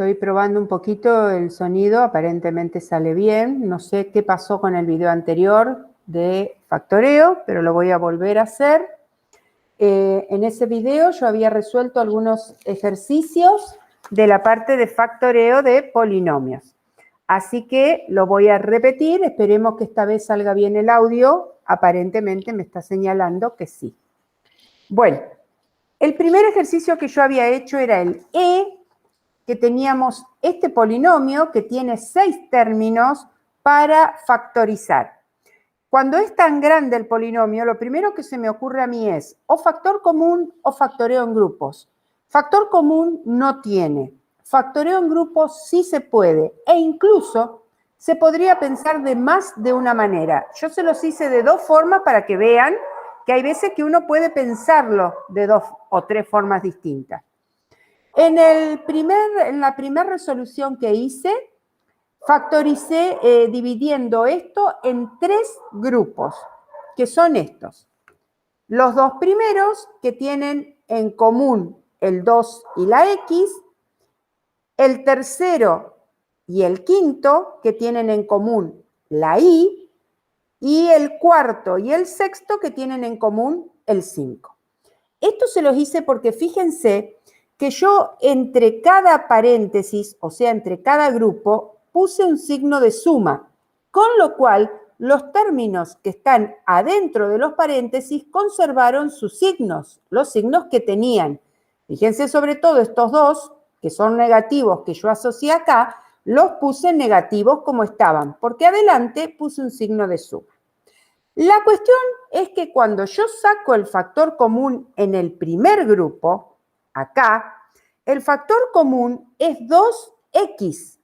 Estoy probando un poquito el sonido, aparentemente sale bien. No sé qué pasó con el video anterior de factoreo, pero lo voy a volver a hacer. En ese video yo había resuelto algunos ejercicios de la parte de factoreo de polinomios. Así que lo voy a repetir, esperemos que esta vez salga bien el audio. Aparentemente me está señalando que sí. Bueno, el primer ejercicio que yo había hecho era el que teníamos este polinomio que tiene 6 términos para factorizar. Cuando es tan grande el polinomio, lo primero que se me ocurre a mí es o factor común o factoreo en grupos. Factor común no tiene. Factoreo en grupos sí se puede e incluso se podría pensar de más de una manera. Yo se los hice de 2 formas para que vean que hay veces que uno puede pensarlo de 2 o 3 formas distintas. En la primera resolución que hice, factoricé dividiendo esto en 3 grupos, que son estos. Los 2 primeros, que tienen en común el 2 y la X, el tercero y el quinto, que tienen en común la Y, y el cuarto y el sexto, que tienen en común el 5. Esto se los hice porque fíjense que yo entre cada paréntesis, o sea, entre cada grupo, puse un signo de suma, con lo cual los términos que están adentro de los paréntesis conservaron sus signos, los signos que tenían. Fíjense sobre todo estos 2, que son negativos que yo asocié acá, los puse negativos como estaban, porque adelante puse un signo de suma. La cuestión es que cuando yo saco el factor común en el primer grupo, acá, el factor común es 2x.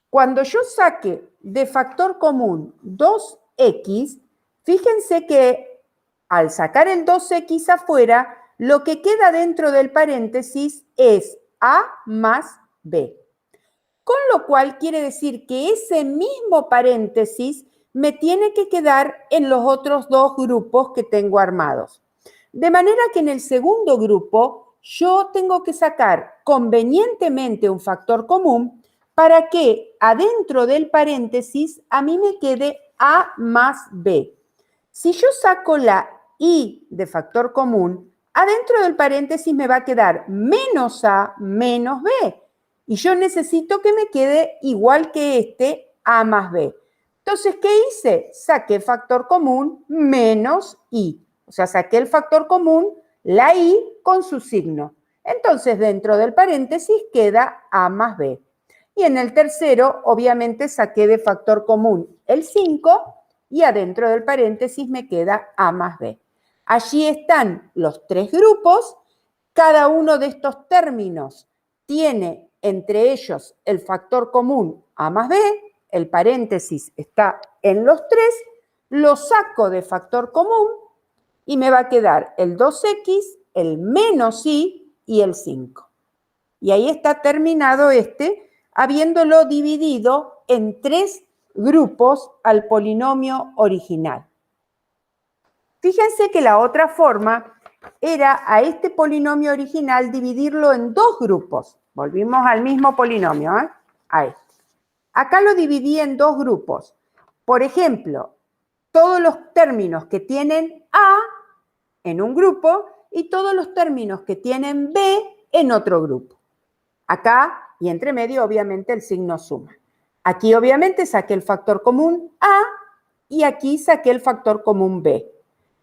Cuando yo saque de factor común 2x, fíjense que al sacar el 2x afuera, lo que queda dentro del paréntesis es a más b. Con lo cual quiere decir que ese mismo paréntesis me tiene que quedar en los otros 2 grupos que tengo armados. De manera que en el segundo grupo yo tengo que sacar convenientemente un factor común para que adentro del paréntesis a mí me quede a más b. Si yo saco la y de factor común, adentro del paréntesis me va a quedar menos a menos b. Y yo necesito que me quede igual que este a más b. Entonces, ¿qué hice? Saqué factor común menos i. O sea, saqué el factor común, la i, con su signo. Entonces, dentro del paréntesis queda a más b. Y en el tercero, obviamente, saqué de factor común el 5 y adentro del paréntesis me queda a más b. Allí están los 3 grupos. Cada uno de estos términos tiene entre ellos el factor común a más b, el paréntesis está en los 3, lo saco de factor común y me va a quedar el 2x, el menos y el 5. Y ahí está terminado habiéndolo dividido en 3 grupos al polinomio original. Fíjense que la otra forma era a este polinomio original dividirlo en 2 grupos. Volvimos al mismo polinomio, a este. Acá lo dividí en 2 grupos. Por ejemplo, todos los términos que tienen a en un grupo y todos los términos que tienen b en otro grupo. Acá y entre medio, obviamente, el signo suma. Aquí, obviamente, saqué el factor común a y aquí saqué el factor común b.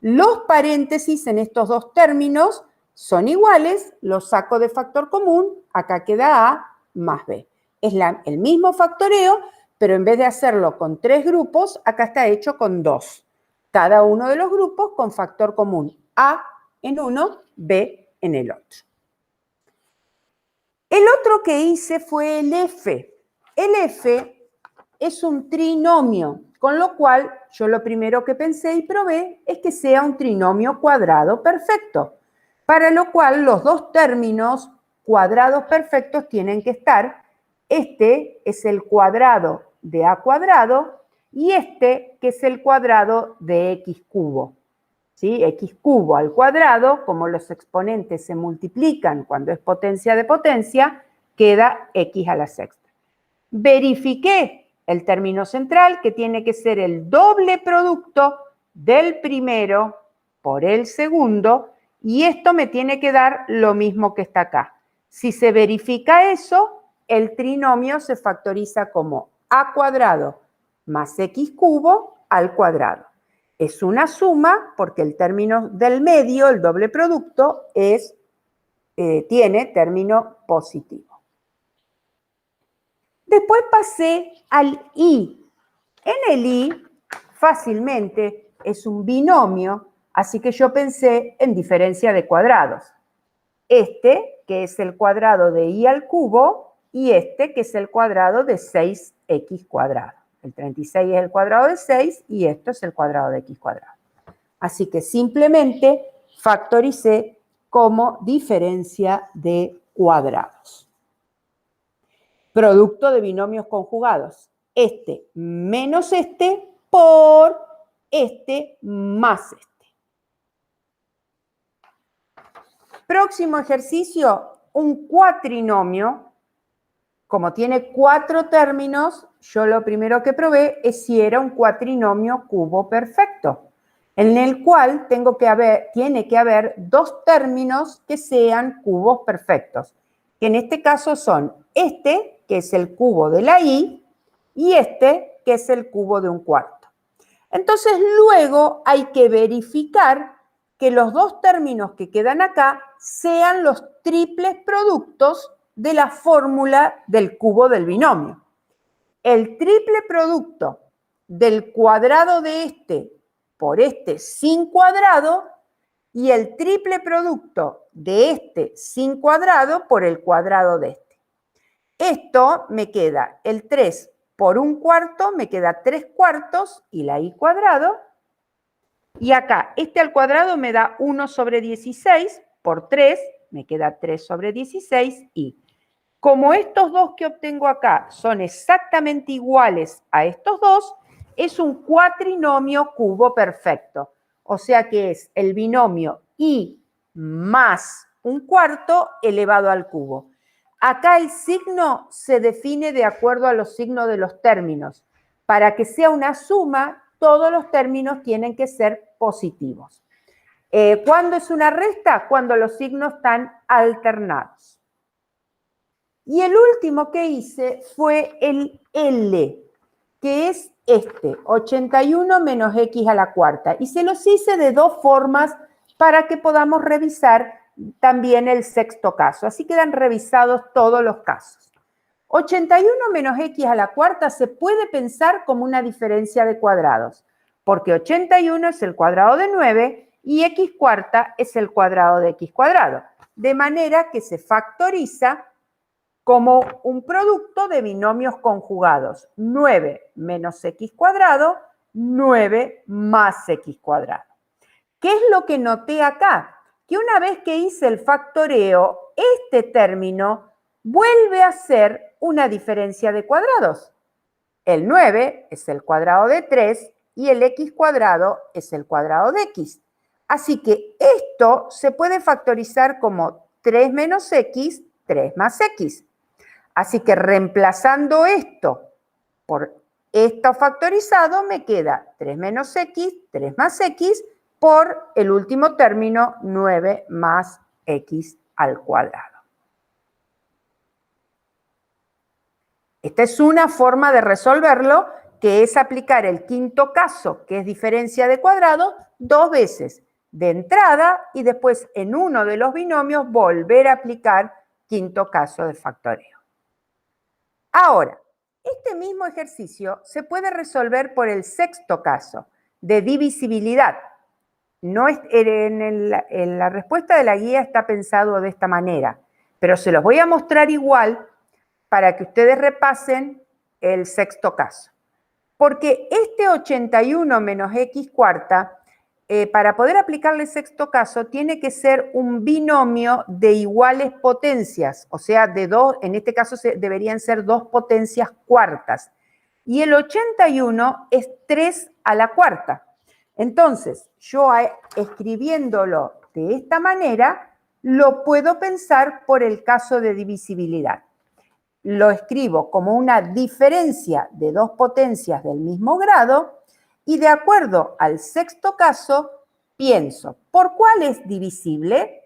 Los paréntesis en estos 2 términos son iguales, los saco de factor común, acá queda a más b. Es el mismo factoreo, pero en vez de hacerlo con 3 grupos, acá está hecho con 2. Cada uno de los grupos con factor común a en uno, b en el otro. El otro que hice fue el f. El f es un trinomio, con lo cual yo lo primero que pensé y probé es que sea un trinomio cuadrado perfecto, para lo cual los 2 términos cuadrados perfectos tienen que estar. Este es el cuadrado de a cuadrado y este que es el cuadrado de x cubo. ¿Sí? X cubo al cuadrado, como los exponentes se multiplican cuando es potencia de potencia, queda x a la sexta. Verifiqué el término central, que tiene que ser el doble producto del primero por el segundo, y esto me tiene que dar lo mismo que está acá. Si se verifica eso, el trinomio se factoriza como a cuadrado más x cubo al cuadrado. Es una suma porque el término del medio, el doble producto, tiene término positivo. Después pasé al i. En el i, fácilmente, es un binomio, así que yo pensé en diferencia de cuadrados. Este, que es el cuadrado de i al cubo, y este, que es el cuadrado de 6x cuadrado. El 36 es el cuadrado de 6 y esto es el cuadrado de x cuadrado. Así que simplemente factoricé como diferencia de cuadrados. Producto de binomios conjugados. Este menos este por este más este. Próximo ejercicio, un cuatrinomio. Como tiene 4 términos, yo lo primero que probé es si era un cuatrinomio cubo perfecto, en el cual tiene que haber 2 términos que sean cubos perfectos, que en este caso son este, que es el cubo de la i, y este, que es el cubo de un cuarto. Entonces, luego hay que verificar que los 2 términos que quedan acá sean los triples productos de la fórmula del cubo del binomio. El triple producto del cuadrado de este por este sin cuadrado y el triple producto de este sin cuadrado por el cuadrado de este. Esto me queda el 3 por un cuarto, me queda 3 cuartos y la i cuadrado. Y acá, este al cuadrado me da 1 sobre 16 por 3, me queda 3 sobre 16 y como estos dos que obtengo acá son exactamente iguales a estos dos, es un cuatrinomio cubo perfecto. O sea que es el binomio i más un cuarto elevado al cubo. Acá el signo se define de acuerdo a los signos de los términos. Para que sea una suma, todos los términos tienen que ser positivos. ¿Cuándo es una resta? Cuando los signos están alternados. Y el último que hice fue el L, que es este, 81 menos x a la cuarta. Y se los hice de 2 formas para que podamos revisar también el sexto caso. Así quedan revisados todos los casos. 81 menos x a la cuarta se puede pensar como una diferencia de cuadrados, porque 81 es el cuadrado de 9 y x cuarta es el cuadrado de x cuadrado. De manera que se factoriza como un producto de binomios conjugados. 9 menos x cuadrado, 9 más x cuadrado. ¿Qué es lo que noté acá? Que una vez que hice el factoreo, este término vuelve a ser una diferencia de cuadrados. El 9 es el cuadrado de 3 y el x cuadrado es el cuadrado de x. Así que esto se puede factorizar como 3 menos x, 3 más x. Así que reemplazando esto por esto factorizado, me queda 3 menos x, 3 más x, por el último término, 9 más x al cuadrado. Esta es una forma de resolverlo, que es aplicar el quinto caso, que es diferencia de cuadrados, 2 veces, de entrada, y después en uno de los binomios volver a aplicar quinto caso de factoreo. Ahora, este mismo ejercicio se puede resolver por el sexto caso, de divisibilidad. No es, en la respuesta de la guía está pensado de esta manera, pero se los voy a mostrar igual para que ustedes repasen el sexto caso. Porque este 81 menos x cuarta, para poder aplicarle el sexto caso, tiene que ser un binomio de iguales potencias, o sea, de 2, en este caso deberían ser 2 potencias cuartas. Y el 81 es 3 a la cuarta. Entonces, yo escribiéndolo de esta manera, lo puedo pensar por el caso de divisibilidad. lo escribo como una diferencia de dos potencias del mismo grado y de acuerdo al sexto caso, pienso, ¿por cuál es divisible?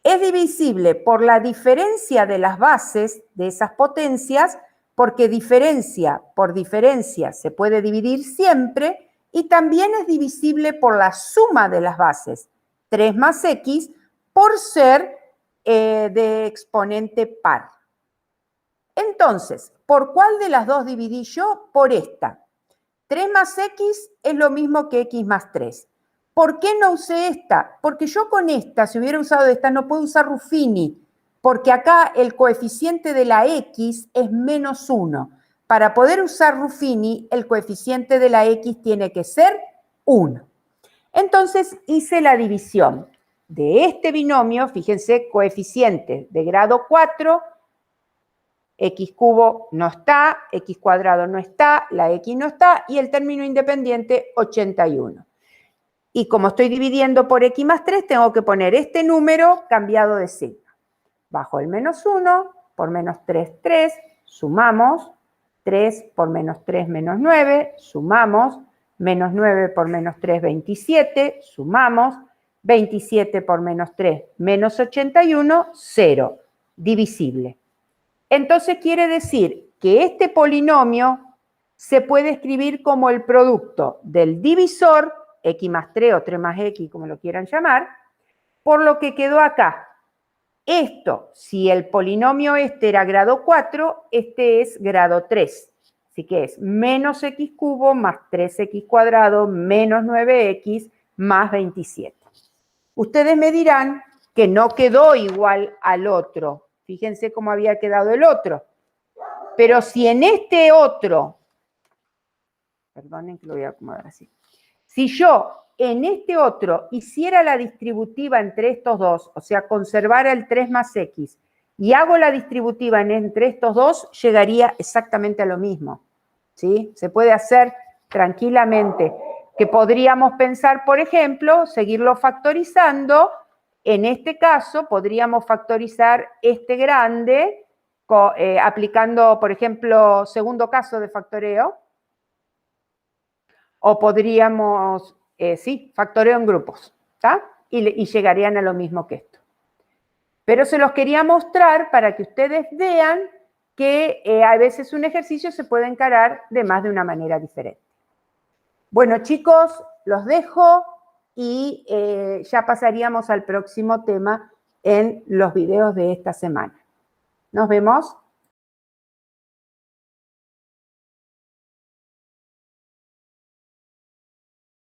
Es divisible por la diferencia de las bases de esas potencias, porque diferencia por diferencia se puede dividir siempre, y también es divisible por la suma de las bases, 3 más x, por ser de exponente par. Entonces, ¿por cuál de las dos dividí yo? Por esta. 3 más x es lo mismo que x más 3. ¿Por qué no usé esta? Porque yo con esta, si hubiera usado esta, no puedo usar Ruffini, porque acá el coeficiente de la x es menos 1. Para poder usar Ruffini, el coeficiente de la x tiene que ser 1. Entonces hice la división de este binomio, fíjense, coeficiente de grado 4, x cubo no está, x cuadrado no está, la x no está, y el término independiente 81. Y como estoy dividiendo por x más 3, tengo que poner este número cambiado de signo. Bajo el menos 1, por menos 3, 3, sumamos, 3 por menos 3, menos 9, sumamos, menos 9 por menos 3, 27, sumamos, 27 por menos 3, menos 81, 0, divisible. Entonces quiere decir que este polinomio se puede escribir como el producto del divisor, x más 3 o 3 más x, como lo quieran llamar, por lo que quedó acá. Esto, si el polinomio este era grado 4, este es grado 3. Así que es menos x cubo más 3x cuadrado menos 9x más 27. Ustedes me dirán que no quedó igual al otro. Fíjense cómo había quedado el otro. Pero si en este otro, perdonen que lo voy a acomodar así. Si yo en este otro hiciera la distributiva entre estos dos, o sea, conservara el 3 más x, y hago la distributiva entre estos dos, llegaría exactamente a lo mismo. ¿Sí? Se puede hacer tranquilamente. Que podríamos pensar, por ejemplo, seguirlo factorizando. En este caso, podríamos factorizar este grande, aplicando, por ejemplo, segundo caso de factoreo. O podríamos, sí, factoreo en grupos, ¿está? Y llegarían a lo mismo que esto. Pero se los quería mostrar para que ustedes vean que a veces un ejercicio se puede encarar de más de una manera diferente. Bueno, chicos, los dejo y ya pasaríamos al próximo tema en los videos de esta semana. Nos vemos.